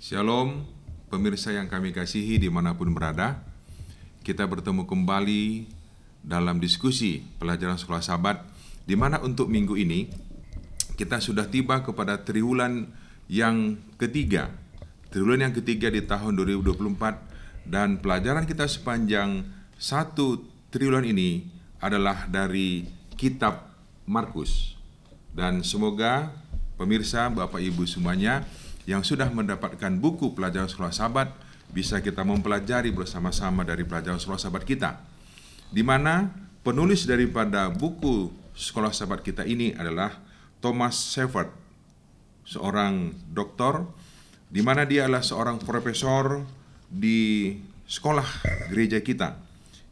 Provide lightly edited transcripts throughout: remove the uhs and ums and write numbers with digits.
Shalom, pemirsa yang kami kasihi dimanapun berada. Kita bertemu kembali dalam diskusi pelajaran sekolah Sabat, di mana untuk minggu ini kita sudah tiba kepada triwulan yang ketiga. Triwulan yang ketiga di tahun 2024, dan pelajaran kita sepanjang satu triwulan ini adalah dari kitab Markus. Dan semoga pemirsa, Bapak Ibu semuanya yang sudah mendapatkan buku pelajaran sekolah Sabat bisa kita mempelajari bersama-sama dari pelajaran sekolah Sabat kita, di mana penulis daripada buku sekolah Sabat kita ini adalah Thomas Shepard, seorang doktor, di mana dia adalah seorang profesor di sekolah gereja kita,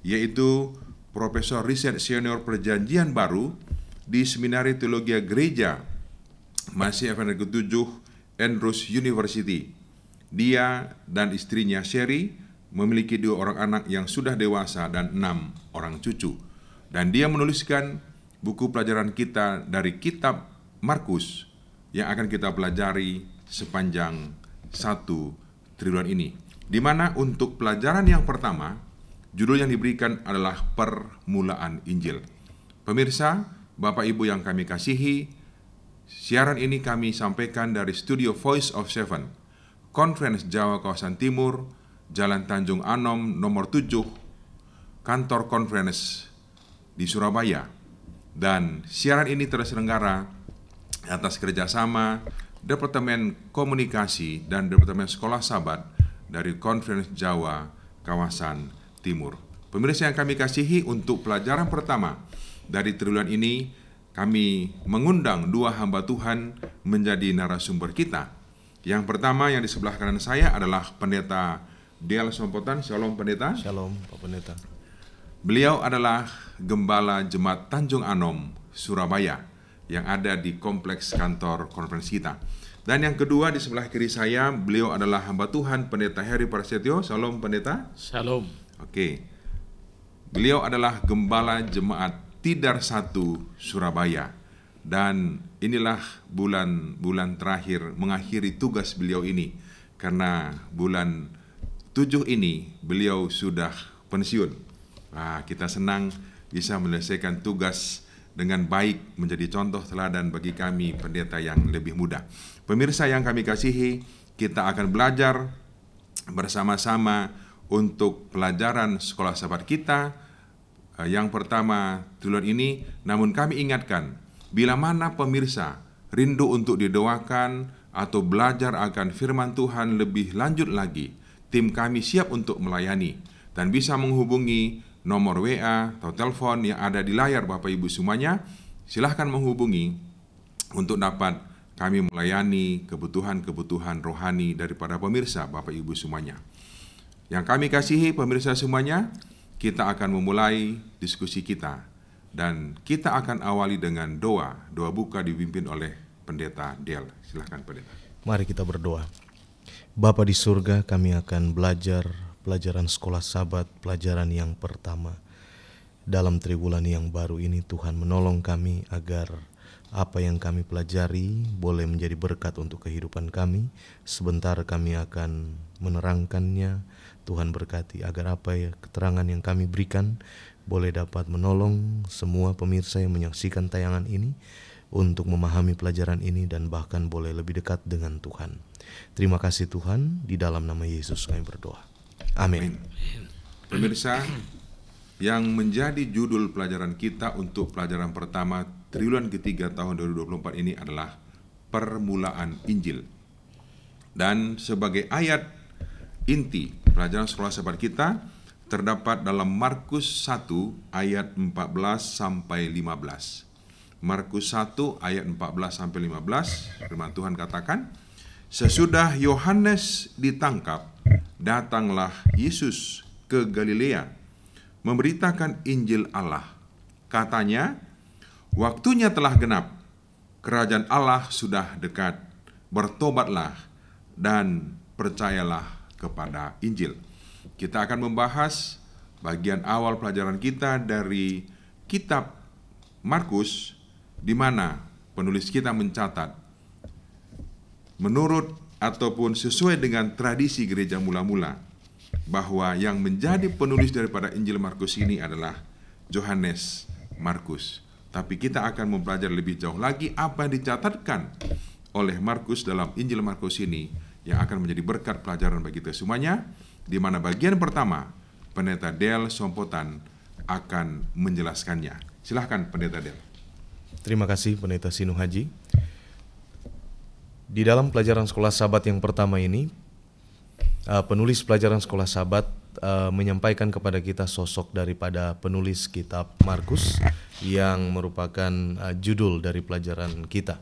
yaitu Profesor Riset Senior Perjanjian Baru di Seminari Teologi Gereja Masih Evangel ke-7 Andrews University. Dia dan istrinya Sherry memiliki 2 orang anak yang sudah dewasa dan 6 orang cucu. Dan dia menuliskan buku pelajaran kita dari kitab Markus yang akan kita pelajari sepanjang satu triwulan ini. Di mana untuk pelajaran yang pertama, judul yang diberikan adalah Permulaan Injil. Pemirsa, Bapak Ibu yang kami kasihi, siaran ini kami sampaikan dari studio Voice of Seven, Conference Jawa Kawasan Timur, Jalan Tanjung Anom nomor 7, kantor Conference di Surabaya. Dan siaran ini terselenggara atas kerjasama Departemen Komunikasi dan Departemen Sekolah Sabat dari Conference Jawa Kawasan Timur. Pemirsa yang kami kasihi, untuk pelajaran pertama dari triwulan ini, kami mengundang 2 hamba Tuhan menjadi narasumber kita. Yang pertama yang di sebelah kanan saya adalah Pendeta Del Sompotan. Shalom Pendeta. Shalom Pak Pendeta. Beliau adalah Gembala Jemaat Tanjung Anom, Surabaya, yang ada di kompleks kantor konferensi kita. Dan yang kedua di sebelah kiri saya, beliau adalah hamba Tuhan Pendeta Heri Prasetyo. Shalom Pendeta. Shalom. Oke. Beliau adalah Gembala Jemaat Tidar 1 Surabaya, dan inilah bulan terakhir mengakhiri tugas beliau ini, karena bulan 7 ini beliau sudah pensiun. Kita senang bisa menyelesaikan tugas dengan baik, menjadi contoh teladan bagi kami pendeta yang lebih muda. Pemirsa yang kami kasihi, kita akan belajar bersama-sama untuk pelajaran sekolah Sabat kita yang pertama triwulan ini. Namun kami ingatkan, bila mana pemirsa rindu untuk didoakan atau belajar akan firman Tuhan lebih lanjut lagi, tim kami siap untuk melayani, dan bisa menghubungi nomor WA atau telepon yang ada di layar Bapak Ibu semuanya. Silahkan menghubungi untuk dapat kami melayani kebutuhan-kebutuhan rohani daripada pemirsa Bapak Ibu semuanya. Yang kami kasihi pemirsa semuanya, kita akan memulai diskusi kita, dan kita akan awali dengan doa buka dipimpin oleh Pendeta Del. Silakan Pendeta. Mari kita berdoa. Bapa di surga, kami akan belajar pelajaran sekolah Sabat, pelajaran yang pertama. Dalam triwulan yang baru ini, Tuhan menolong kami agar apa yang kami pelajari boleh menjadi berkat untuk kehidupan kami. Sebentar kami akan menerangkannya. Tuhan berkati agar apa keterangan yang kami berikan boleh dapat menolong semua pemirsa yang menyaksikan tayangan ini untuk memahami pelajaran ini dan bahkan boleh lebih dekat dengan Tuhan. Terima kasih Tuhan, di dalam nama Yesus kami berdoa. Amin. Pemirsa, yang menjadi judul pelajaran kita untuk pelajaran pertama triwulan ketiga tahun 2024 ini adalah Permulaan Injil. Dan sebagai ayat inti pelajaran sekolah Sabat kita terdapat dalam Markus 1 ayat 14 sampai 15. Markus 1 ayat 14 sampai 15, firman Tuhan katakan, sesudah Yohanes ditangkap, datanglah Yesus ke Galilea memberitakan Injil Allah. Katanya, waktunya telah genap, kerajaan Allah sudah dekat, bertobatlah dan percayalah kepada Injil. Kita akan membahas bagian awal pelajaran kita dari kitab Markus, di mana penulis kita mencatat, menurut ataupun sesuai dengan tradisi gereja mula-mula bahwa yang menjadi penulis daripada Injil Markus ini adalah Yohanes Markus. Tapi kita akan mempelajari lebih jauh lagi apa yang dicatatkan oleh Markus dalam Injil Markus ini yang akan menjadi berkat pelajaran bagi kita semuanya, di mana bagian pertama Pendeta Del Sompotan akan menjelaskannya. Silahkan Pendeta Del. Terima kasih Pendeta Sinu Haji. Di dalam pelajaran sekolah Sabat yang pertama ini, penulis pelajaran sekolah Sabat menyampaikan kepada kita sosok daripada penulis kitab Markus yang merupakan judul dari pelajaran kita.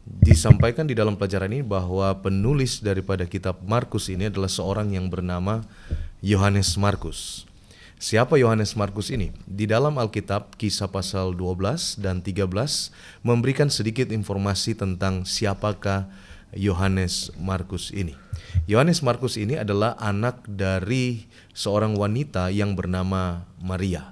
Disampaikan di dalam pelajaran ini bahwa penulis daripada kitab Markus ini adalah seorang yang bernama Yohanes Markus. Siapa Yohanes Markus ini? Di dalam Alkitab, Kisah pasal 12 dan 13 memberikan sedikit informasi tentang siapakah Yohanes Markus ini. Yohanes Markus ini adalah anak dari seorang wanita yang bernama Maria.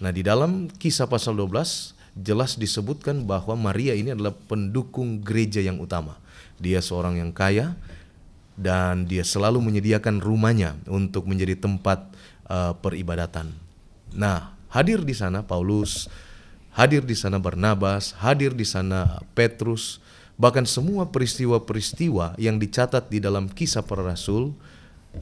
Nah, di dalam Kisah pasal 12 jelas disebutkan bahwa Maria ini adalah pendukung gereja yang utama. Dia seorang yang kaya dan dia selalu menyediakan rumahnya untuk menjadi tempat peribadatan. Nah, hadir di sana Paulus, hadir di sana Barnabas, hadir di sana Petrus, bahkan semua peristiwa-peristiwa yang dicatat di dalam Kisah Para Rasul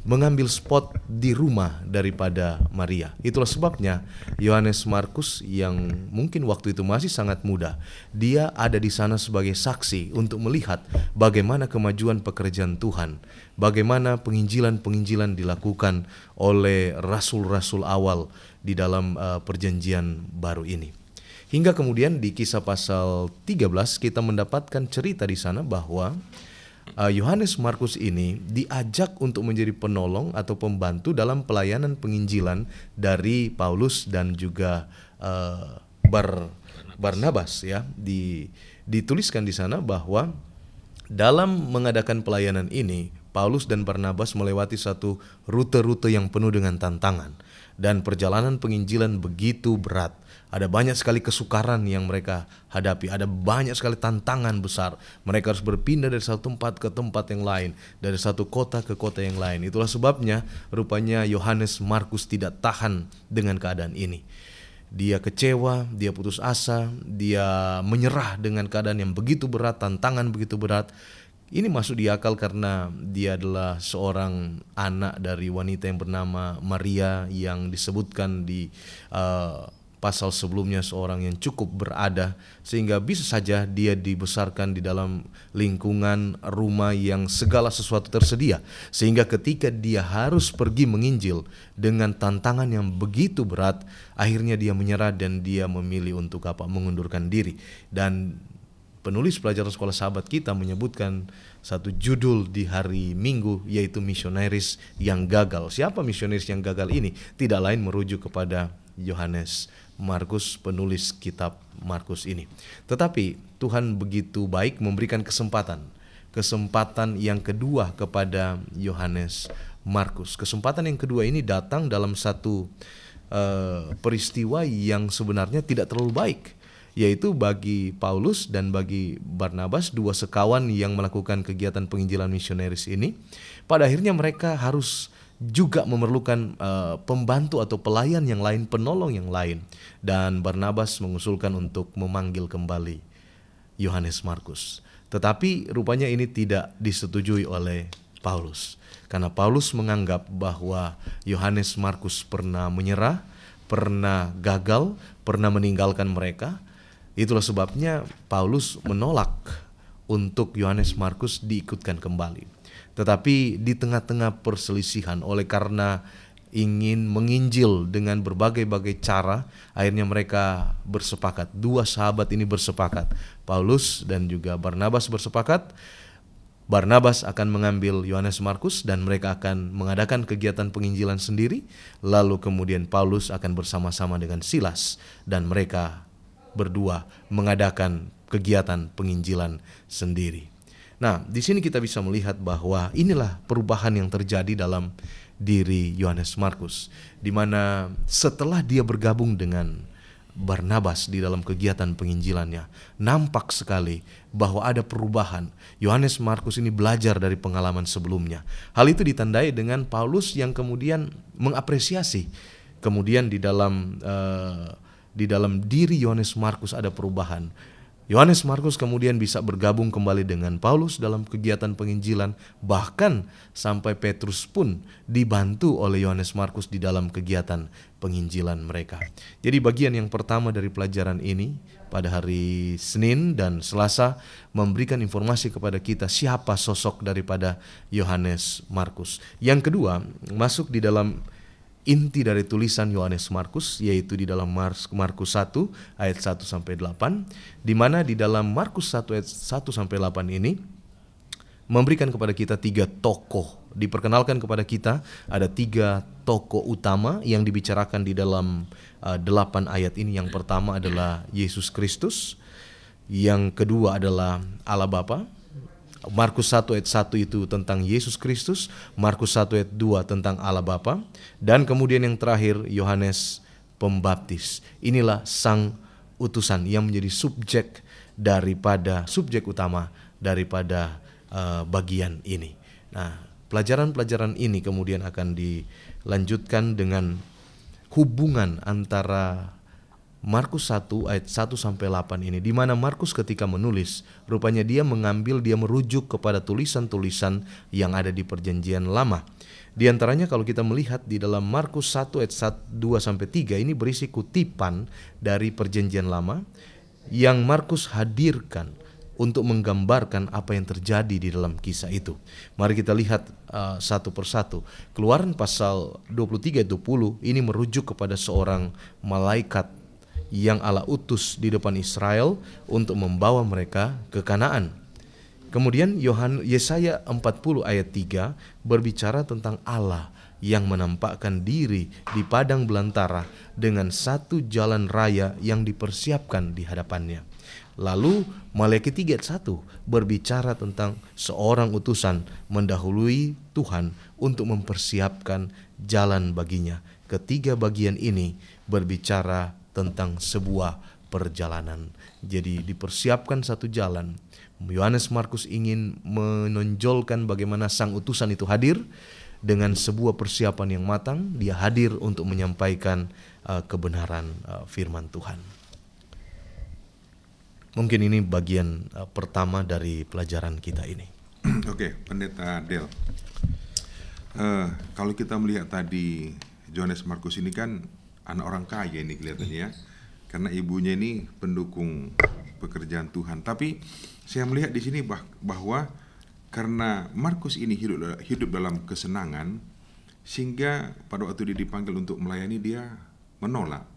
mengambil spot di rumah daripada Maria. Itulah sebabnya Yohanes Markus yang mungkin waktu itu masih sangat muda, dia ada di sana sebagai saksi untuk melihat bagaimana kemajuan pekerjaan Tuhan, bagaimana penginjilan-penginjilan dilakukan oleh rasul-rasul awal di dalam perjanjian baru ini. Hingga kemudian di Kisah pasal 13 kita mendapatkan cerita di sana bahwa Yohanes Markus ini diajak untuk menjadi penolong atau pembantu dalam pelayanan penginjilan dari Paulus dan juga Barnabas ya. Dituliskan di sana bahwa dalam mengadakan pelayanan ini Paulus dan Barnabas melewati satu rute-rute yang penuh dengan tantangan dan perjalanan penginjilan begitu berat. Ada banyak sekali kesukaran yang mereka hadapi, ada banyak sekali tantangan besar. Mereka harus berpindah dari satu tempat ke tempat yang lain, dari satu kota ke kota yang lain. Itulah sebabnya rupanya Yohanes Markus tidak tahan dengan keadaan ini. Dia kecewa, dia putus asa, dia menyerah dengan keadaan yang begitu berat, tantangan begitu berat. Ini masuk di akal karena dia adalah seorang anak dari wanita yang bernama Maria yang disebutkan di pasal sebelumnya seorang yang cukup berada, sehingga bisa saja dia dibesarkan di dalam lingkungan rumah yang segala sesuatu tersedia, sehingga ketika dia harus pergi menginjil dengan tantangan yang begitu berat, akhirnya dia menyerah dan dia memilih untuk mengundurkan diri. Dan penulis pelajaran sekolah Sabat kita menyebutkan satu judul di hari Minggu, yaitu misionaris yang gagal. Siapa misionaris yang gagal ini? Tidak lain merujuk kepada Yohanes Markus, penulis kitab Markus ini. Tetapi Tuhan begitu baik memberikan kesempatan yang kedua kepada Yohanes Markus. Kesempatan yang kedua ini datang dalam satu peristiwa yang sebenarnya tidak terlalu baik, yaitu bagi Paulus dan bagi Barnabas, dua sekawan yang melakukan kegiatan penginjilan misionaris ini. Pada akhirnya mereka harus juga memerlukan pembantu atau pelayan yang lain, penolong yang lain. Dan Barnabas mengusulkan untuk memanggil kembali Yohanes Markus. Tetapi rupanya ini tidak disetujui oleh Paulus, karena Paulus menganggap bahwa Yohanes Markus pernah menyerah, pernah gagal, pernah meninggalkan mereka. Itulah sebabnya Paulus menolak untuk Yohanes Markus diikutkan kembali. Tetapi di tengah-tengah perselisihan, oleh karena ingin menginjil dengan berbagai-bagai cara, akhirnya mereka bersepakat. Dua sahabat ini bersepakat, Paulus dan juga Barnabas bersepakat. Barnabas akan mengambil Yohanes Markus dan mereka akan mengadakan kegiatan penginjilan sendiri. Lalu kemudian Paulus akan bersama-sama dengan Silas dan mereka berdua mengadakan kegiatan penginjilan sendiri. Nah, di sini kita bisa melihat bahwa inilah perubahan yang terjadi dalam diri Yohanes Markus, di mana setelah dia bergabung dengan Barnabas di dalam kegiatan penginjilannya, nampak sekali bahwa ada perubahan. Yohanes Markus ini belajar dari pengalaman sebelumnya. Hal itu ditandai dengan Paulus yang kemudian mengapresiasi. Kemudian di dalam diri Yohanes Markus ada perubahan. Yohanes Markus kemudian bisa bergabung kembali dengan Paulus dalam kegiatan penginjilan, bahkan sampai Petrus pun dibantu oleh Yohanes Markus di dalam kegiatan penginjilan mereka. Jadi bagian yang pertama dari pelajaran ini pada hari Senin dan Selasa memberikan informasi kepada kita siapa sosok daripada Yohanes Markus. Yang kedua, masuk di dalam inti dari tulisan Yohanes Markus, yaitu di dalam Markus 1 ayat 1 sampai 8, di mana di dalam Markus 1 ayat 1 sampai 8 ini memberikan kepada kita 3 tokoh. Diperkenalkan kepada kita ada 3 tokoh utama yang dibicarakan di dalam 8 ayat ini. Yang pertama adalah Yesus Kristus, yang kedua adalah Allah Bapa. Markus 1 ayat 1 itu tentang Yesus Kristus, Markus 1 ayat 2 tentang Allah Bapa, dan kemudian yang terakhir Yohanes Pembaptis. Inilah sang utusan yang menjadi subjek utama daripada bagian ini. Nah, pelajaran-pelajaran ini kemudian akan dilanjutkan dengan hubungan antara Markus 1 ayat 1 sampai 8 ini, di mana Markus ketika menulis, rupanya dia merujuk kepada tulisan-tulisan yang ada di Perjanjian Lama. Di antaranya kalau kita melihat di dalam Markus 1 ayat 2 sampai 3 ini berisi kutipan dari Perjanjian Lama yang Markus hadirkan untuk menggambarkan apa yang terjadi di dalam kisah itu. Mari kita lihat satu persatu. Keluaran pasal 23-20 ini merujuk kepada seorang malaikat yang Allah utus di depan Israel untuk membawa mereka ke Kanaan. Kemudian Yesaya 40 ayat 3 berbicara tentang Allah yang menampakkan diri di padang belantara dengan satu jalan raya yang dipersiapkan di hadapannya. Lalu Maleakhi 3 ayat 1 berbicara tentang seorang utusan mendahului Tuhan untuk mempersiapkan jalan baginya. Ketiga bagian ini berbicara tentang sebuah perjalanan. Jadi dipersiapkan satu jalan. Yohanes Markus ingin menonjolkan bagaimana sang utusan itu hadir dengan sebuah persiapan yang matang. Dia hadir untuk menyampaikan kebenaran firman Tuhan. Mungkin ini bagian pertama dari pelajaran kita ini. Oke, Pendeta Del. Kalau kita melihat tadi Yohanes Markus ini kan anak orang kaya ini kelihatannya ya, karena ibunya ini pendukung pekerjaan Tuhan. Tapi saya melihat di sini bahwa karena Markus ini hidup dalam kesenangan, sehingga pada waktu dia dipanggil untuk melayani dia menolak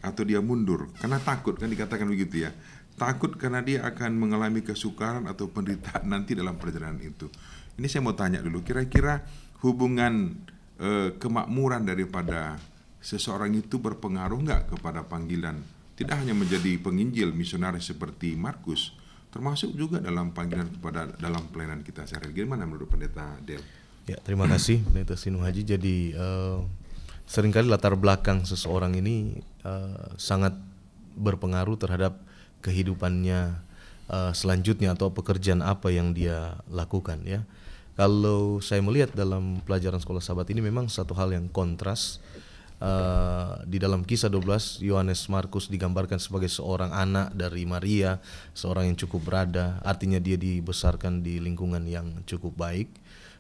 atau dia mundur karena takut, kan dikatakan begitu ya. Takut karena dia akan mengalami kesukaran atau penderitaan nanti dalam perjalanan itu. Ini saya mau tanya dulu, kira-kira hubungan kemakmuran daripada seseorang itu berpengaruh nggak kepada panggilan? Tidak hanya menjadi penginjil misionaris seperti Markus, termasuk juga dalam panggilan kepada dalam pelayanan kita sehari-hari. Gimana menurut Pendeta Del? Ya, terima kasih Pendeta Sinu Haji. Jadi seringkali latar belakang seseorang ini sangat berpengaruh terhadap kehidupannya selanjutnya atau pekerjaan apa yang dia lakukan ya. Kalau saya melihat dalam pelajaran sekolah sahabat ini memang satu hal yang kontras. Di dalam kisah 12 Yohanes Markus digambarkan sebagai seorang anak dari Maria, seorang yang cukup berada, artinya dia dibesarkan di lingkungan yang cukup baik.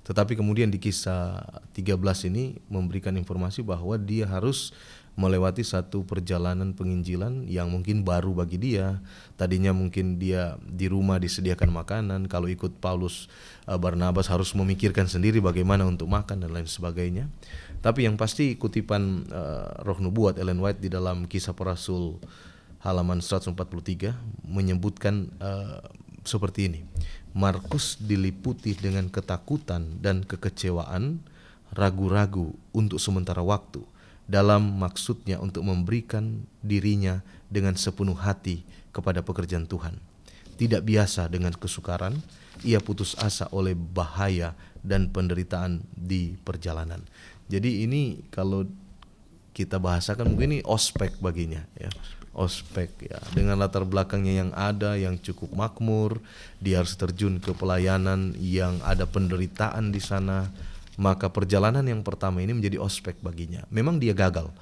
Tetapi kemudian di kisah 13 ini memberikan informasi bahwa dia harus melewati satu perjalanan penginjilan yang mungkin baru bagi dia. Tadinya mungkin dia di rumah disediakan makanan, kalau ikut Paulus Barnabas harus memikirkan sendiri bagaimana untuk makan dan lain sebagainya. Tapi yang pasti kutipan Roh Nubuat Ellen White di dalam Kisah Para Rasul halaman 143 menyebutkan seperti ini. Markus diliputi dengan ketakutan dan kekecewaan, ragu-ragu untuk sementara waktu dalam maksudnya untuk memberikan dirinya dengan sepenuh hati kepada pekerjaan Tuhan. Tidak biasa dengan kesukaran, ia putus asa oleh bahaya dan penderitaan di perjalanan. Jadi ini kalau kita bahasakan mungkin ini ospek baginya ya. ospek ya, dengan latar belakangnya yang ada yang cukup makmur, dia harus terjun ke pelayanan yang ada penderitaan di sana, maka perjalanan yang pertama ini menjadi ospek baginya. Memang dia gagal,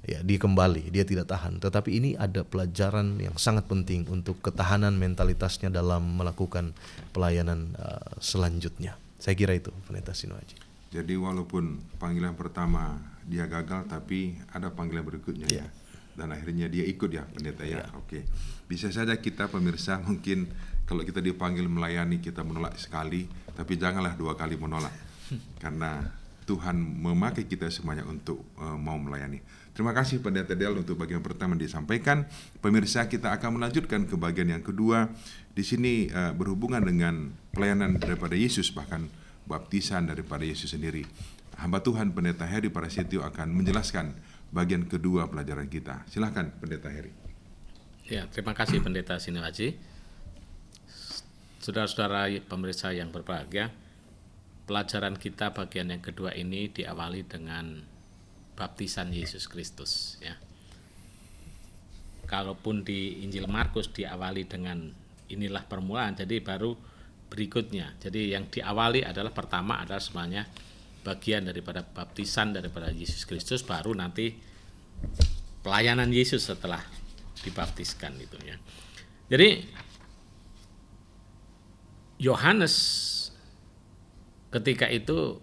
ya, dia kembali, dia tidak tahan, tetapi ini ada pelajaran yang sangat penting untuk ketahanan mentalitasnya dalam melakukan pelayanan selanjutnya. Saya kira itu, Pendeta Sino Aji. Jadi walaupun panggilan pertama dia gagal, tapi ada panggilan berikutnya ya. Dan akhirnya dia ikut ya, Pendeta ya. Oke. Bisa saja kita pemirsa mungkin kalau kita dipanggil melayani kita menolak sekali, tapi janganlah 2 kali menolak. Karena Tuhan memakai kita semuanya untuk mau melayani. Terima kasih Pendeta Del untuk bagian pertama disampaikan. Pemirsa, kita akan melanjutkan ke bagian yang kedua. Di sini berhubungan dengan pelayanan daripada Yesus, bahkan baptisan daripada Yesus sendiri. Hamba Tuhan Pendeta Heri Prasetyo akan menjelaskan bagian kedua pelajaran kita. Silakan Pendeta Heri. Ya, terima kasih Pendeta Sino Aji. Saudara-saudara pemirsa yang berbahagia, pelajaran kita bagian yang kedua ini diawali dengan baptisan Yesus Kristus ya. Kalaupun di Injil Markus diawali dengan inilah permulaan, jadi baru berikutnya. Jadi yang diawali adalah pertama adalah semuanya bagian daripada baptisan daripada Yesus Kristus, baru nanti pelayanan Yesus setelah dibaptiskan itu ya. Jadi Yohanes ketika itu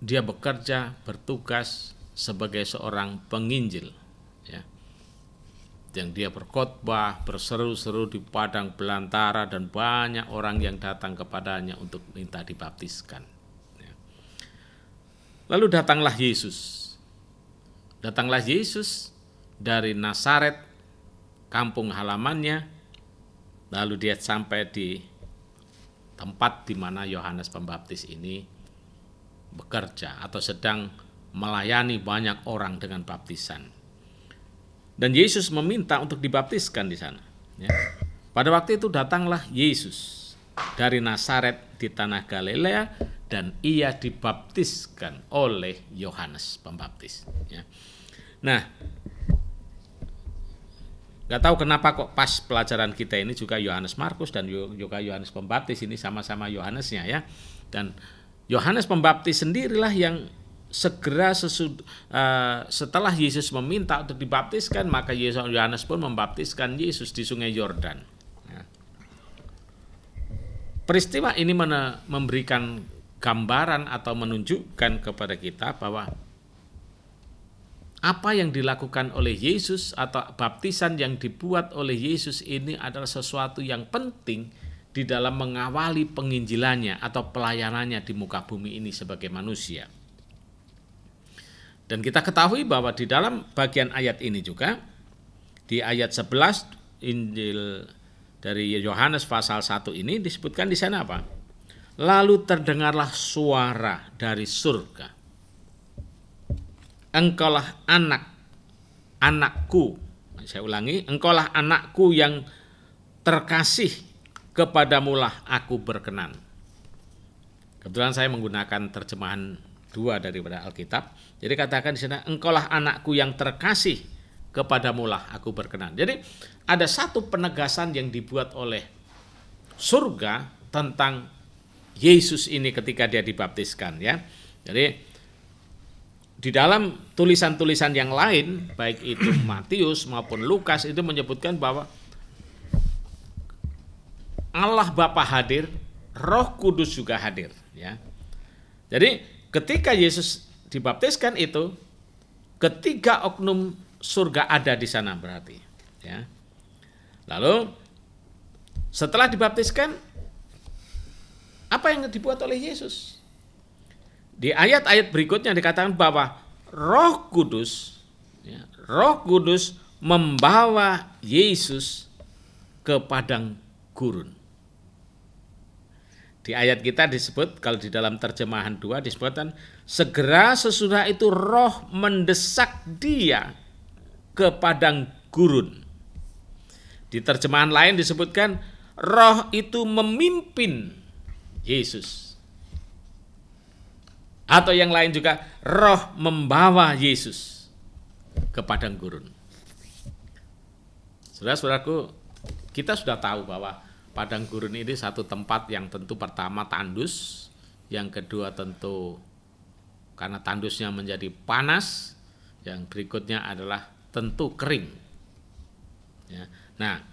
dia bekerja, bertugas sebagai seorang penginjil ya. Yang dia berkhotbah, berseru-seru di padang belantara, dan banyak orang yang datang kepadanya untuk minta dibaptiskan. Lalu datanglah Yesus. Datanglah Yesus dari Nazaret, kampung halamannya. Lalu dia sampai di tempat di mana Yohanes Pembaptis ini bekerja atau sedang melayani banyak orang dengan baptisan. Dan Yesus meminta untuk dibaptiskan di sana. Ya. Pada waktu itu datanglah Yesus dari Nazaret di tanah Galilea, dan ia dibaptiskan oleh Yohanes Pembaptis. Ya. Nah, nggak tahu kenapa kok pas pelajaran kita ini juga Yohanes Markus dan juga Yohanes Pembaptis ini sama-sama Yohanesnya ya. Dan Yohanes Pembaptis sendirilah yang segera setelah Yesus meminta untuk dibaptiskan, maka Yohanes pun membaptiskan Yesus di Sungai Yordan. Ya. Peristiwa ini memberikan gambaran atau menunjukkan kepada kita bahwa apa yang dilakukan oleh Yesus atau baptisan yang dibuat oleh Yesus ini adalah sesuatu yang penting di dalam mengawali penginjilannya atau pelayanannya di muka bumi ini sebagai manusia. Dan kita ketahui bahwa di dalam bagian ayat ini juga, di ayat 11 Injil dari Yohanes pasal 1 ini disebutkan di sana apa? Lalu terdengarlah suara dari surga. Engkaulah anakku. Saya ulangi, engkaulah anakku yang terkasih, kepadamulah aku berkenan. Kebetulan saya menggunakan terjemahan 2 daripada Alkitab. Jadi katakan di sana, engkaulah anakku yang terkasih, kepadamulah aku berkenan. Jadi ada satu penegasan yang dibuat oleh surga tentang Yesus ini ketika dia dibaptiskan ya. Jadi di dalam tulisan-tulisan yang lain, baik itu Matius maupun Lukas, itu menyebutkan bahwa Allah Bapa hadir, Roh Kudus juga hadir ya. Jadi ketika Yesus dibaptiskan itu, ketiga oknum surga ada di sana berarti ya. Lalu setelah dibaptiskan, apa yang dibuat oleh Yesus? Di ayat-ayat berikutnya dikatakan bahwa Roh Kudus membawa Yesus ke padang gurun. Di ayat kita disebut, kalau di dalam terjemahan 2 disebutkan, segera sesudah itu Roh mendesak dia ke padang gurun. Di terjemahan lain disebutkan Roh itu memimpin Yesus. Atau yang lain juga, Roh membawa Yesus ke padang gurun. Saudara-saudaraku, kita sudah tahu bahwa padang gurun ini satu tempat yang tentu pertama tandus, yang kedua tentu karena tandusnya menjadi panas, yang berikutnya adalah tentu kering. Ya. Nah,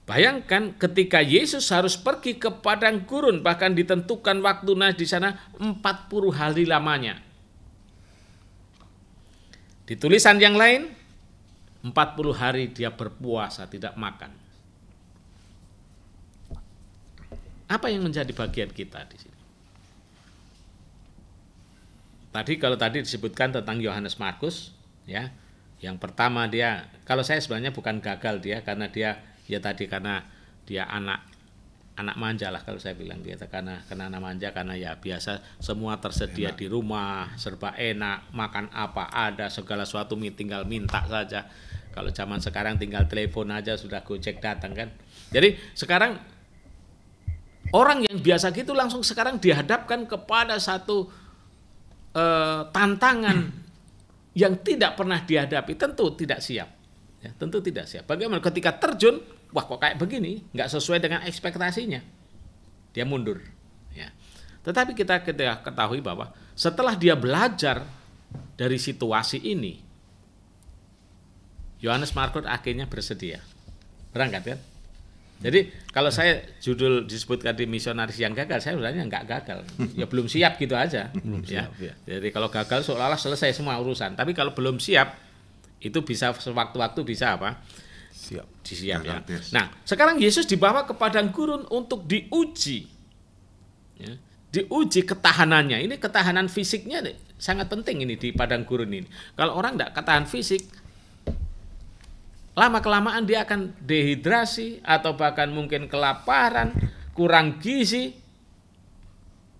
bayangkan ketika Yesus harus pergi ke padang gurun, bahkan ditentukan waktunya di sana 40 hari lamanya. Di tulisan yang lain, 40 hari dia berpuasa tidak makan. Apa yang menjadi bagian kita di sini? Kalau tadi disebutkan tentang Yohanes Markus, ya, yang pertama dia, kalau saya sebenarnya bukan gagal dia, karena dia karena dia anak manja lah kalau saya bilang, dia karena anak manja, karena ya biasa semua tersedia di rumah, serba enak, makan apa ada, segala sesuatu tinggal minta saja. Kalau zaman sekarang tinggal telepon aja sudah Gojek datang kan. Jadi sekarang orang yang biasa gitu langsung sekarang dihadapkan kepada satu tantangan yang tidak pernah dihadapi, tentu tidak siap. Ya, tentu tidak siap. Bagaimana ketika terjun, wah kok kayak begini, nggak sesuai dengan ekspektasinya, dia mundur. Ya. Tetapi kita ketahui bahwa setelah dia belajar dari situasi ini, Yohanes Markus akhirnya bersedia berangkat kan. Jadi kalau saya judul disebutkan di misionaris yang gagal, saya sebenarnya nggak gagal, ya belum siap gitu aja. Belum siap, ya. Jadi kalau gagal seolah-olah selesai semua urusan. Tapi kalau belum siap, itu bisa sewaktu-waktu bisa apa? Disiap ya. Nah, sekarang Yesus dibawa ke padang gurun untuk diuji. Ya, diuji ketahanannya. Ini ketahanan fisiknya sangat penting ini di padang gurun ini. Kalau orang tidak ketahan fisik, lama-kelamaan dia akan dehidrasi atau bahkan mungkin kelaparan, kurang gizi.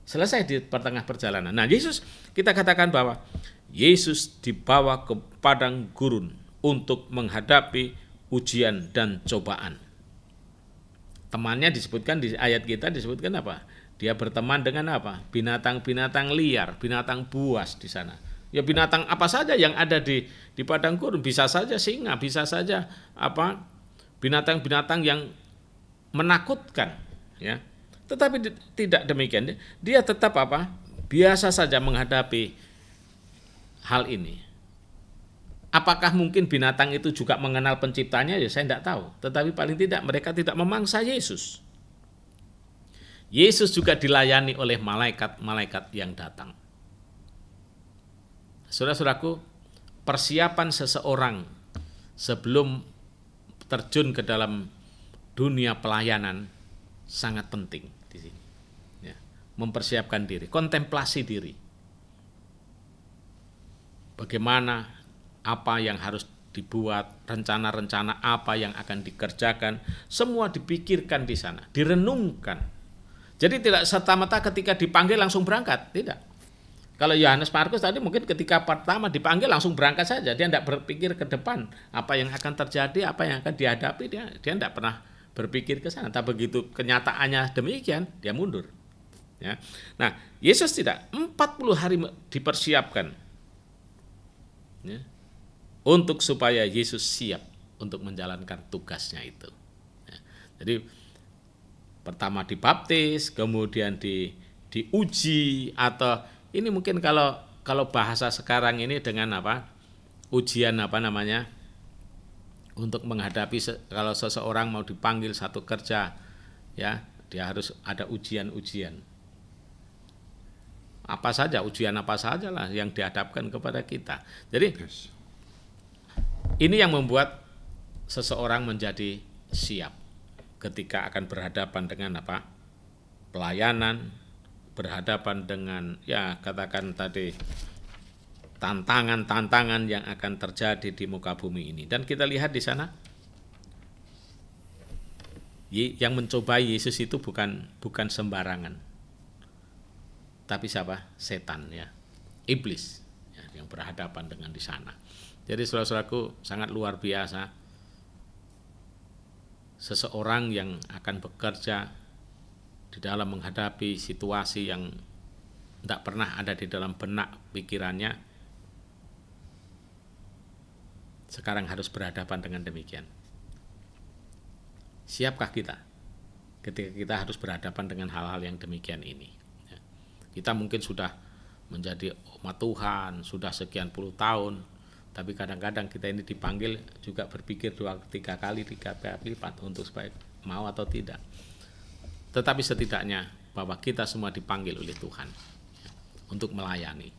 Selesai di pertengah perjalanan. Nah, kita katakan bahwa Yesus dibawa ke padang gurun untuk menghadapi ujian dan cobaan. Temannya disebutkan di ayat kita disebutkan apa? Dia berteman dengan apa? Binatang-binatang liar, binatang buas di sana. Ya binatang apa saja yang ada di padang gurun, bisa saja singa, bisa saja apa binatang-binatang yang menakutkan, ya. Tetapi tidak demikian, dia tetap apa? Biasa saja menghadapi hal ini. Apakah mungkin binatang itu juga mengenal penciptanya? Ya saya tidak tahu. Tetapi paling tidak mereka tidak memangsa Yesus. Yesus juga dilayani oleh malaikat-malaikat yang datang. Saudara-saudaraku, persiapan seseorang sebelum terjun ke dalam dunia pelayanan sangat penting di sini. Ya, mempersiapkan diri, kontemplasi diri. Bagaimana, apa yang harus dibuat, rencana-rencana apa yang akan dikerjakan, semua dipikirkan di sana, direnungkan. Jadi tidak serta-merta ketika dipanggil langsung berangkat, tidak. Kalau Yohanes Markus tadi mungkin ketika pertama dipanggil langsung berangkat saja, dia tidak berpikir ke depan apa yang akan terjadi, apa yang akan dihadapi, dia tidak pernah berpikir ke sana. Tapi begitu kenyataannya demikian, dia mundur. Ya. Nah, Yesus tidak, 40 hari dipersiapkan, ya, untuk supaya Yesus siap untuk menjalankan tugasnya itu. Ya. Jadi pertama dibaptis, kemudian diuji, atau ini mungkin kalau bahasa sekarang ini dengan apa? Ujian apa namanya? Untuk menghadapi kalau seseorang mau dipanggil satu kerja, ya, dia harus ada ujian-ujian. Apa saja, ujian apa saja lah yang dihadapkan kepada kita. Jadi ini yang membuat seseorang menjadi siap ketika akan berhadapan dengan apa? Pelayanan, berhadapan dengan, ya katakan tadi, tantangan-tantangan yang akan terjadi di muka bumi ini. Dan kita lihat di sana, yang mencobai Yesus itu bukan sembarangan, tapi siapa? Setan, ya, iblis, ya, yang berhadapan dengan di sana. Jadi saudara-saudaraku, sangat luar biasa seseorang yang akan bekerja di dalam menghadapi situasi yang tidak pernah ada di dalam benak pikirannya, sekarang harus berhadapan dengan demikian. Siapkah kita ketika kita harus berhadapan dengan hal-hal yang demikian ini? Ya. Kita mungkin sudah menjadi umat Tuhan, sudah sekian puluh tahun, tapi kadang-kadang kita ini dipanggil juga berpikir 2-3 kali lipat untuk supaya mau atau tidak. Tetapi setidaknya bahwa kita semua dipanggil oleh Tuhan ya, untuk melayani,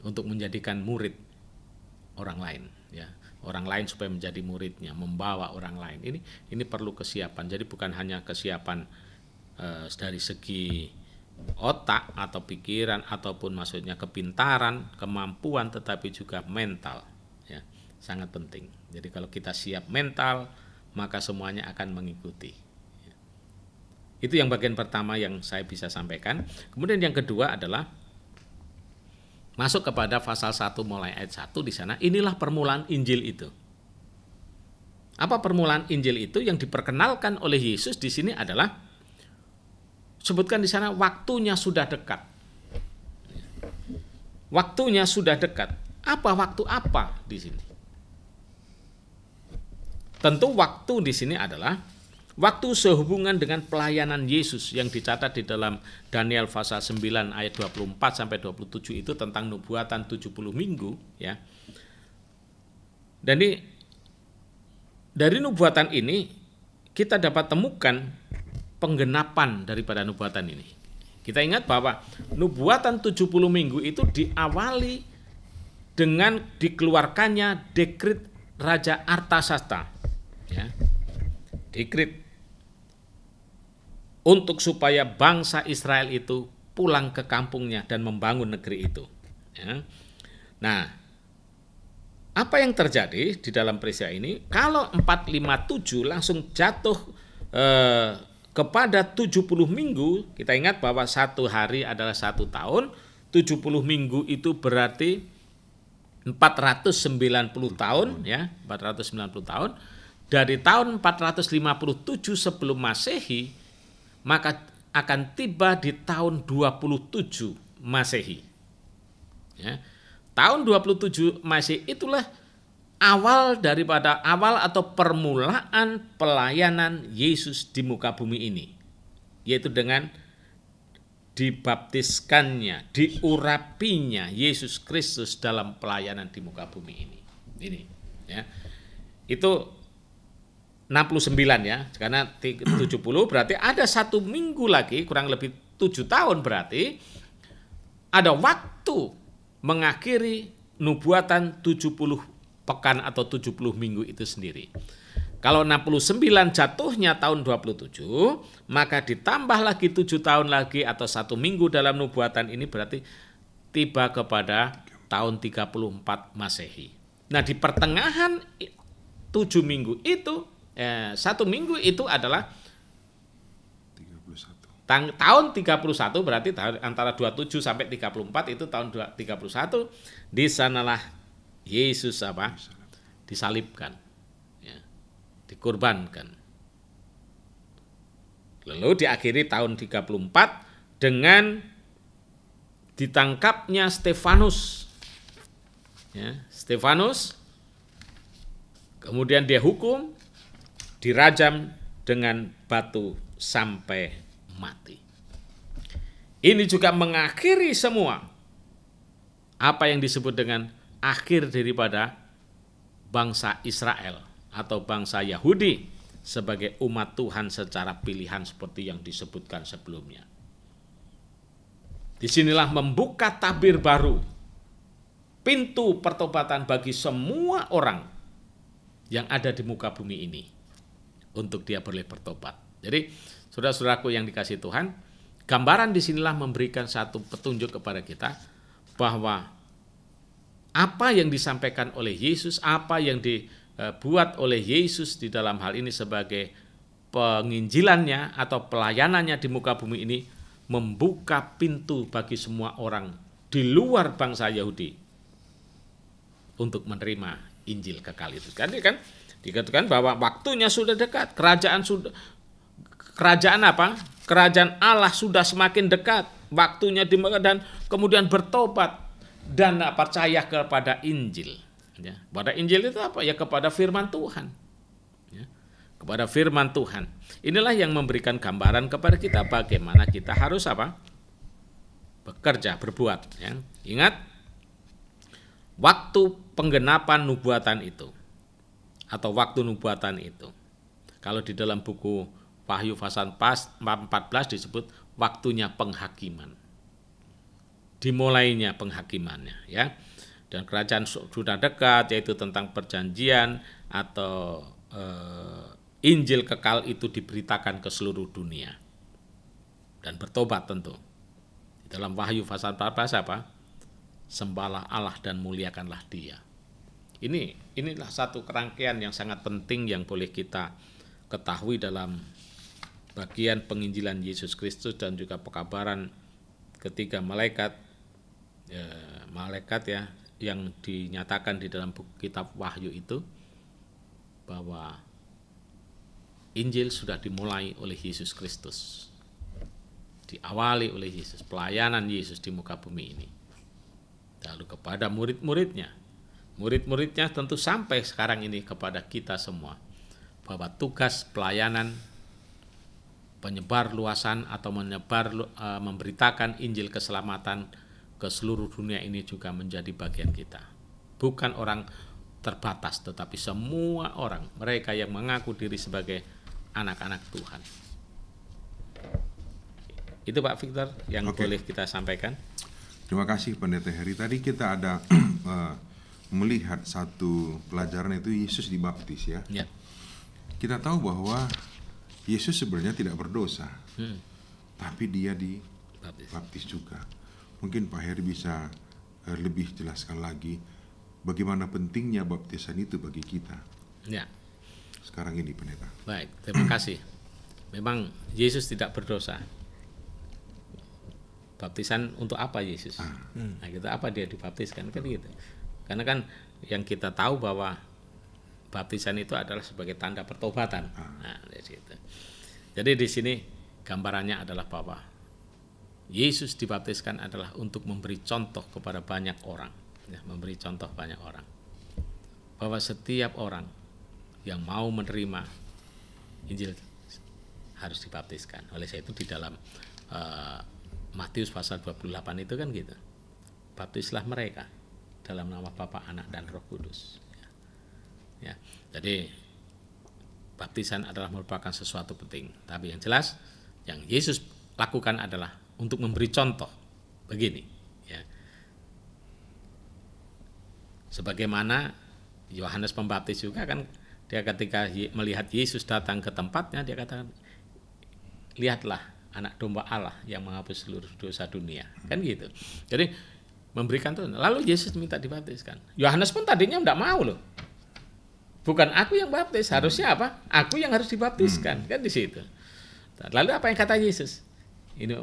untuk menjadikan murid orang lain, ya, orang lain supaya menjadi muridnya, membawa orang lain. Ini perlu kesiapan. Jadi bukan hanya kesiapan dari segi otak atau pikiran ataupun maksudnya kepintaran, kemampuan, tetapi juga mental, ya, sangat penting. Jadi kalau kita siap mental, maka semuanya akan mengikuti. Ya. Itu yang bagian pertama yang saya bisa sampaikan. Kemudian yang kedua adalah masuk kepada pasal 1 mulai ayat 1 di sana. Inilah permulaan Injil itu. Apa permulaan Injil itu? Yang diperkenalkan oleh Yesus di sini adalah, sebutkan di sana, waktunya sudah dekat. Waktunya sudah dekat. Apa waktu apa di sini? Tentu waktu di sini adalah waktu sehubungan dengan pelayanan Yesus yang dicatat di dalam Daniel pasal 9 ayat 24 sampai 27 itu tentang nubuatan 70 minggu, ya. Dan dari nubuatan ini kita dapat temukan penggenapan daripada nubuatan ini. Kita ingat bahwa nubuatan 70 minggu itu diawali dengan dikeluarkannya dekret Raja Artasasta, ya. Dekret untuk supaya bangsa Israel itu pulang ke kampungnya dan membangun negeri itu, ya. Nah, apa yang terjadi di dalam peristiwa ini? Kalau 457 langsung jatuh kepada 70 minggu, kita ingat bahwa 1 hari adalah 1 tahun, 70 minggu itu berarti 490 tahun, ya, 490 tahun. Dari tahun 457 sebelum Masehi, maka akan tiba di tahun 27 Masehi. Ya. Tahun 27 Masehi itulah awal atau permulaan pelayanan Yesus di muka bumi ini, yaitu dengan dibaptiskannya, diurapinya Yesus Kristus dalam pelayanan di muka bumi ini. Ini, ya. Itu 69, ya, karena 70 berarti ada 1 minggu lagi, kurang lebih 7 tahun berarti ada waktu mengakhiri nubuatan 70 pekan atau 70 minggu itu sendiri. Kalau 69 jatuhnya tahun 27, maka ditambah lagi 7 tahun lagi atau 1 minggu dalam nubuatan ini berarti tiba kepada tahun 34 Masehi. Nah, di pertengahan 7 minggu itu, 1 minggu itu adalah 31. Tahun 31, berarti antara 27 sampai 34 itu tahun 31. Di sanalah Yesus disalibkan, ya, dikurbankan. Lalu diakhiri tahun 34 dengan ditangkapnya Stefanus. Ya, Stefanus kemudian dia hukum, dirajam dengan batu sampai mati. Ini juga mengakhiri semua apa yang disebut dengan akhir daripada bangsa Israel atau bangsa Yahudi sebagai umat Tuhan secara pilihan seperti yang disebutkan sebelumnya. Disinilah membuka tabir baru, pintu pertobatan bagi semua orang yang ada di muka bumi ini untuk dia boleh bertobat. Jadi, saudara-saudaraku yang dikasihi Tuhan, gambaran disinilah memberikan satu petunjuk kepada kita bahwa apa yang disampaikan oleh Yesus, apa yang dibuat oleh Yesus di dalam hal ini sebagai penginjilannya atau pelayanannya di muka bumi ini membuka pintu bagi semua orang di luar bangsa Yahudi untuk menerima Injil kekal itu. Kan dikatakan bahwa waktunya sudah dekat, kerajaan apa? Kerajaan Allah sudah semakin dekat, waktunya dan kemudian bertobat dan percaya kepada Injil. Ya, pada Injil itu apa? Ya kepada firman Tuhan. Ya, kepada firman Tuhan. Inilah yang memberikan gambaran kepada kita bagaimana kita harus apa? Bekerja, berbuat. Ya. Ingat, waktu penggenapan nubuatan itu, atau waktu nubuatan itu, kalau di dalam buku Wahyu pasal 14 disebut waktunya penghakiman. Dimulainya penghakimannya, ya. Dan kerajaan sudah dekat, yaitu tentang perjanjian atau Injil kekal itu diberitakan ke seluruh dunia. Dan bertobat tentu. Di dalam Wahyu pasal 14 apa? Sembahlah Allah dan muliakanlah Dia. Inilah satu kerangkaian yang sangat penting yang boleh kita ketahui dalam bagian penginjilan Yesus Kristus dan juga pekabaran ketiga malaikat ya yang dinyatakan di dalam buku kitab Wahyu itu, bahwa Injil sudah dimulai oleh Yesus Kristus, diawali oleh Yesus, pelayanan Yesus di muka bumi ini, lalu kepada murid-muridnya tentu sampai sekarang ini kepada kita semua, bahwa tugas pelayanan penyebar luasan atau memberitakan Injil keselamatan ke seluruh dunia ini juga menjadi bagian kita. Bukan orang terbatas, tetapi semua orang, mereka yang mengaku diri sebagai anak-anak Tuhan. Itu Pak Victor yang boleh kita sampaikan. Terima kasih Pendeta Heri. Tadi kita ada melihat satu pelajaran, itu Yesus dibaptis ya. Ya. Kita tahu bahwa Yesus sebenarnya tidak berdosa, tapi dia dibaptis juga. Mungkin Pak Heri bisa lebih jelaskan lagi bagaimana pentingnya baptisan itu bagi kita. Ya. Sekarang ini Pendeta. Baik, terima kasih. Memang Yesus tidak berdosa. Baptisan untuk apa Yesus? Nah, kita apa dia dibaptiskan kan gitu. Karena kan yang kita tahu bahwa baptisan itu adalah sebagai tanda pertobatan. Nah, dari situ. Jadi di sini gambarannya adalah bahwa Yesus dibaptiskan adalah untuk memberi contoh kepada banyak orang, ya, memberi contoh banyak orang bahwa setiap orang yang mau menerima Injil harus dibaptiskan. Oleh sebab itu di dalam Matius pasal 28 itu kan gitu. Baptislah mereka dalam nama Bapa, Anak dan Roh Kudus. Ya, jadi baptisan adalah merupakan sesuatu penting. Tapi yang jelas yang Yesus lakukan adalah untuk memberi contoh begini. Ya. Sebagaimana Yohanes Pembaptis juga kan, dia ketika melihat Yesus datang ke tempatnya, dia katakan, lihatlah anak domba Allah yang menghapus seluruh dosa dunia. Kan gitu. Jadi memberikan itu. Lalu Yesus minta dibaptiskan. Yohanes pun tadinya tidak mau loh. Bukan aku yang baptis, harusnya apa? Aku yang harus dibaptiskan, kan di situ. Lalu apa yang kata Yesus? Ini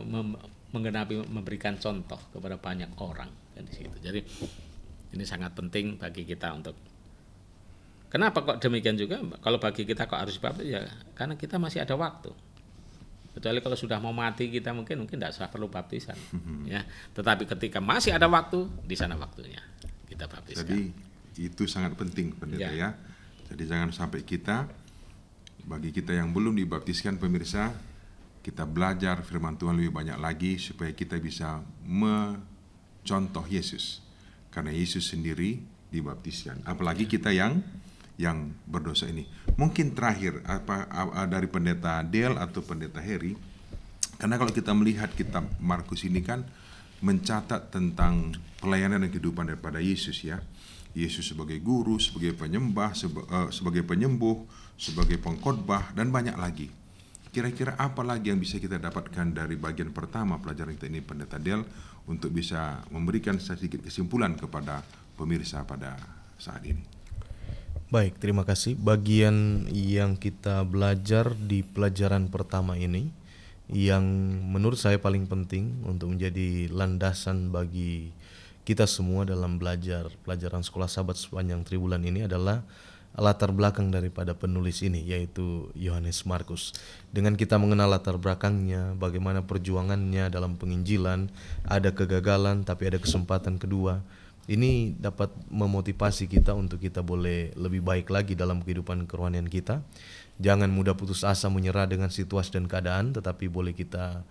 menggenapi, memberikan contoh kepada banyak orang, kan di situ. Jadi ini sangat penting bagi kita untuk. Kenapa kok demikian juga? Kalau bagi kita kok harus dibaptis, ya karena kita masih ada waktu. Kecuali kalau sudah mau mati kita mungkin tidak perlu baptisan, ya. Tetapi ketika masih ada waktu, di sana waktunya kita baptiskan. Jadi itu sangat penting Pendeta ya. Jadi jangan sampai bagi kita yang belum dibaptiskan pemirsa, kita belajar firman Tuhan lebih banyak lagi supaya kita bisa mencontoh Yesus. Karena Yesus sendiri dibaptiskan. Apalagi kita yang berdosa ini. Mungkin terakhir dari Pendeta Del atau Pendeta Heri, karena kalau kita melihat kitab Markus ini kan mencatat tentang pelayanan dan kehidupan daripada Yesus ya. Yesus sebagai guru, sebagai penyembah, sebagai penyembuh, sebagai pengkhotbah, dan banyak lagi. Kira-kira apa lagi yang bisa kita dapatkan dari bagian pertama pelajaran kita ini Pendeta Del, untuk bisa memberikan sedikit kesimpulan kepada pemirsa pada saat ini. Baik, terima kasih. Bagian yang kita belajar di pelajaran pertama ini, yang menurut saya paling penting untuk menjadi landasan bagi kita semua dalam belajar pelajaran sekolah Sabat sepanjang triwulan ini adalah latar belakang daripada penulis ini, yaitu Yohanes Markus. Dengan kita mengenal latar belakangnya, bagaimana perjuangannya dalam penginjilan, ada kegagalan tapi ada kesempatan kedua, Ini dapat memotivasi kita untuk kita boleh lebih baik lagi dalam kehidupan kerohanian kita. Jangan mudah putus asa menyerah dengan situasi dan keadaan, tetapi boleh kita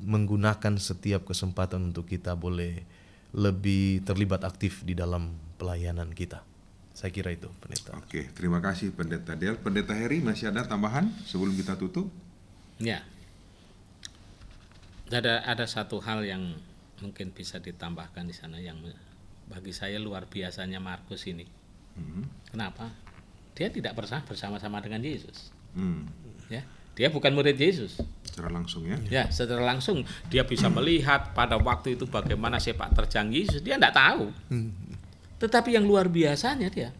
menggunakan setiap kesempatan untuk kita boleh lebih terlibat aktif di dalam pelayanan kita. Saya kira itu, Pendeta. Oke, terima kasih Pendeta Del. Pendeta Heri, masih ada tambahan sebelum kita tutup? Ya, ada satu hal yang mungkin bisa ditambahkan di sana yang bagi saya luar biasanya Markus ini. Kenapa? Dia tidak pernah bersama-sama dengan Yesus. Ya, dia bukan murid Yesus. Secara langsung ya? Ya, secara langsung dia bisa melihat pada waktu itu bagaimana sepak terjang Yesus. Dia tidak tahu. Tetapi yang luar biasanya dia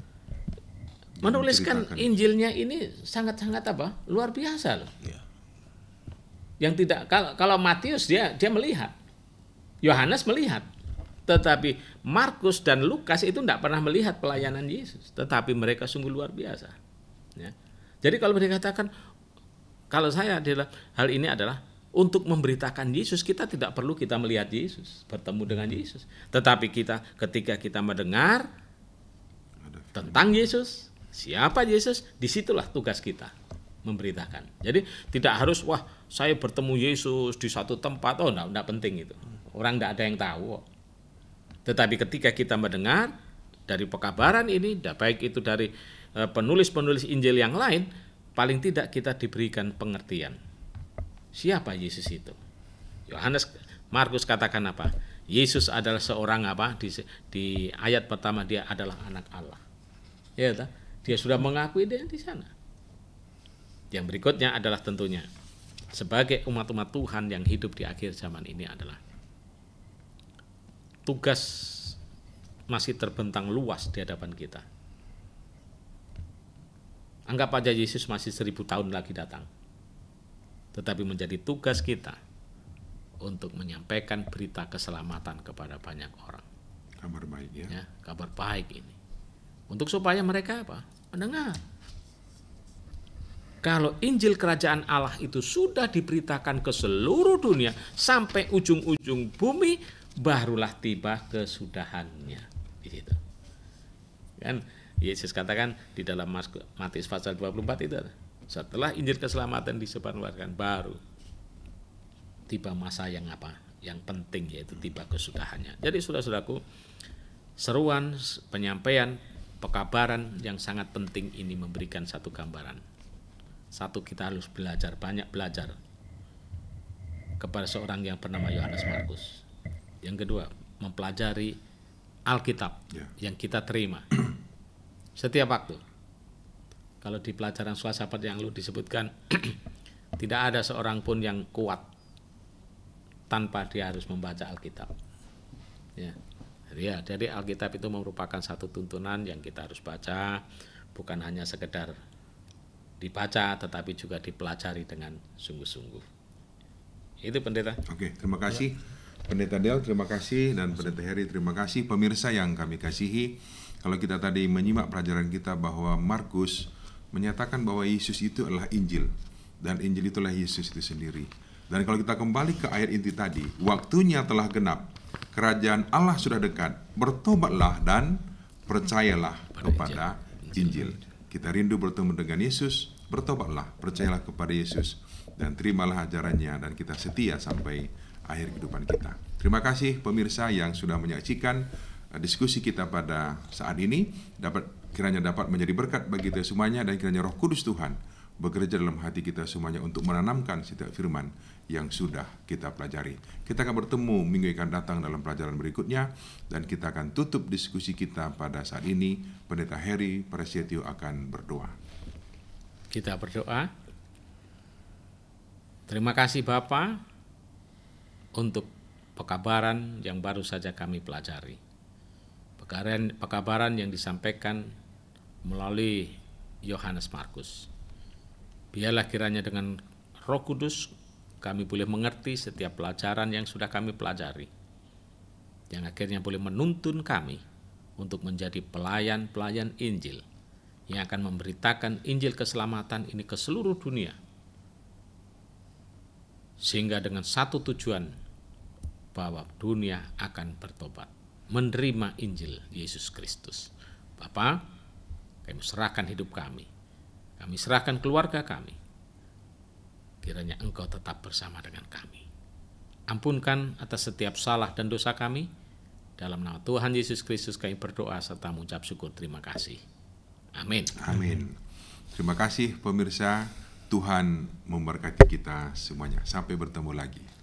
menuliskan Injilnya ini sangat-sangat apa? Luar biasa loh. Ya. Yang tidak, kalau Matius dia melihat, Yohanes melihat, tetapi Markus dan Lukas itu tidak pernah melihat pelayanan Yesus, tetapi mereka sungguh luar biasa. Ya. Jadi kalau dikatakan, kalau saya adalah hal ini adalah untuk memberitakan Yesus, kita tidak perlu kita melihat Yesus, bertemu dengan Yesus, tetapi ketika kita mendengar tentang Yesus, siapa Yesus, disitulah tugas kita memberitakan. Jadi tidak harus saya bertemu Yesus di satu tempat, enggak penting itu. Orang tidak ada yang tahu. Tetapi ketika kita mendengar dari pekabaran ini, baik itu dari penulis-penulis Injil yang lain, paling tidak kita diberikan pengertian. Siapa Yesus itu? Markus katakan apa? Yesus adalah seorang apa? Di ayat pertama dia adalah anak Allah. Ya, dia sudah mengakui dia di sana. Yang berikutnya adalah tentunya sebagai umat-umat Tuhan yang hidup di akhir zaman ini adalah tugas masih terbentang luas di hadapan kita. Anggap aja Yesus masih 1000 tahun lagi datang. Tetapi menjadi tugas kita untuk menyampaikan berita keselamatan kepada banyak orang. Kabar baik ya. Ya, kabar baik ini. Untuk supaya mereka apa? Mendengar. Kalau Injil Kerajaan Allah itu sudah diberitakan ke seluruh dunia sampai ujung-ujung bumi, barulah tiba kesudahannya. Di situ. Kan Yesus katakan di dalam Matius pasal 24 itu, setelah Injil keselamatan disebarluaskan, baru tiba masa yang apa? Yang penting, yaitu tiba kesudahannya. Jadi saudara-saudaraku, seruan penyampaian pekabaran yang sangat penting ini memberikan satu gambaran. Satu, kita harus belajar, banyak belajar kepada seorang yang bernama Yohanes Markus. Yang kedua, mempelajari Alkitab yang kita terima setiap waktu. Kalau di pelajaran Sahabat yang lu disebutkan, tidak ada seorang pun yang kuat tanpa dia harus membaca Alkitab. Ya. Jadi Alkitab itu merupakan satu tuntunan yang kita harus baca, bukan hanya sekedar dibaca, tetapi juga dipelajari dengan sungguh-sungguh. Itu Pendeta. Oke, terima kasih Pendeta Del, terima kasih, dan Pendeta Heri, terima kasih. Pemirsa yang kami kasihi, kalau kita tadi menyimak pelajaran kita bahwa Markus menyatakan bahwa Yesus itu adalah Injil, dan Injil itulah Yesus itu sendiri. Dan kalau kita kembali ke ayat inti tadi, waktunya telah genap, kerajaan Allah sudah dekat, bertobatlah dan percayalah kepada Injil. Kita rindu bertemu dengan Yesus, bertobatlah, percayalah kepada Yesus, dan terimalah ajarannya, dan kita setia sampai akhir kehidupan kita. Terima kasih pemirsa yang sudah menyaksikan diskusi kita pada saat ini. Kiranya dapat menjadi berkat bagi kita semuanya, dan kiranya Roh Kudus Tuhan bekerja dalam hati kita semuanya untuk menanamkan setiap firman yang sudah kita pelajari. Kita akan bertemu minggu yang akan datang dalam pelajaran berikutnya, dan kita akan tutup diskusi kita pada saat ini. Pendeta Heri Prasetyo akan berdoa. Kita berdoa. Terima kasih Bapa untuk pekabaran yang baru saja kami pelajari. Pekabaran yang disampaikan melalui Yohanes Markus. Biarlah kiranya dengan Roh Kudus kami boleh mengerti setiap pelajaran yang sudah kami pelajari, yang akhirnya boleh menuntun kami untuk menjadi pelayan-pelayan Injil yang akan memberitakan Injil keselamatan ini ke seluruh dunia, sehingga dengan satu tujuan, bahwa dunia akan bertobat. menerima Injil Yesus Kristus. Bapa, kami serahkan hidup kami serahkan keluarga kami. Kiranya Engkau tetap bersama dengan kami. Ampunkan atas setiap salah dan dosa kami. Dalam nama Tuhan Yesus Kristus kami berdoa serta mengucap syukur terima kasih. Amin. Amin. Terima kasih pemirsa. Tuhan memberkati kita semuanya. Sampai bertemu lagi.